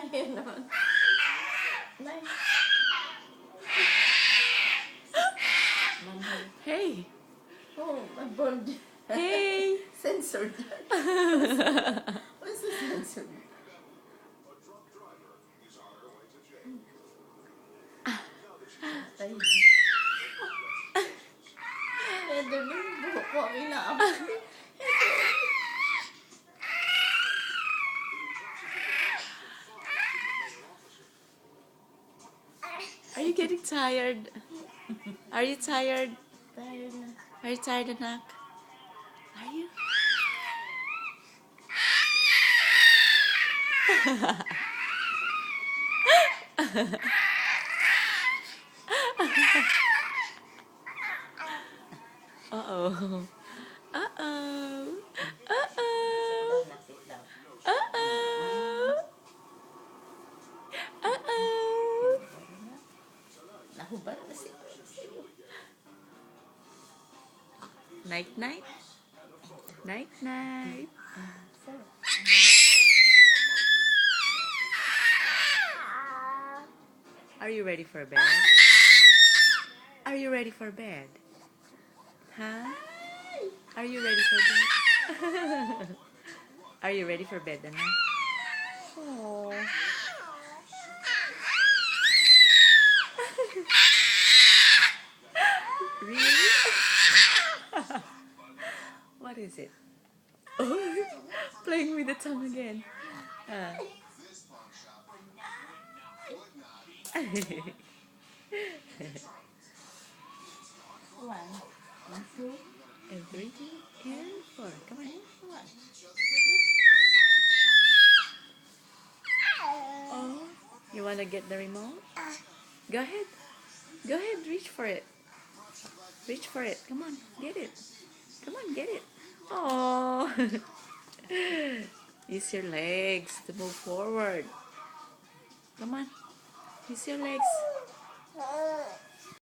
Ayun naman. Nay. Manhole. Hey! Oh, nag-burn. Hey! Censored yan. What's the censored? Patay. Heather, yung buhok ko ang inaabot. Are you getting tired? Are you tired? Tired na. Are you tired, anak? Are you? Uh-oh. Uh-oh. Uh-oh. Sit down. Uh-oh. Uh-oh. Nahubad na si Night-night. Night-night. Are you ready for bed? Are you ready for bed? Huh? Are you ready for bed? Are you ready for bed, anak? Oh. Really? What is it? Oh, playing with the tongue again. One, two, And 3 and 4. Come on. one. Oh, you wanna get the remote? Go ahead. Go ahead. Reach for it. Reach for it. Come on. Get it. Come on. Get it. Oh. Use your legs to move forward. Come on. Use your legs.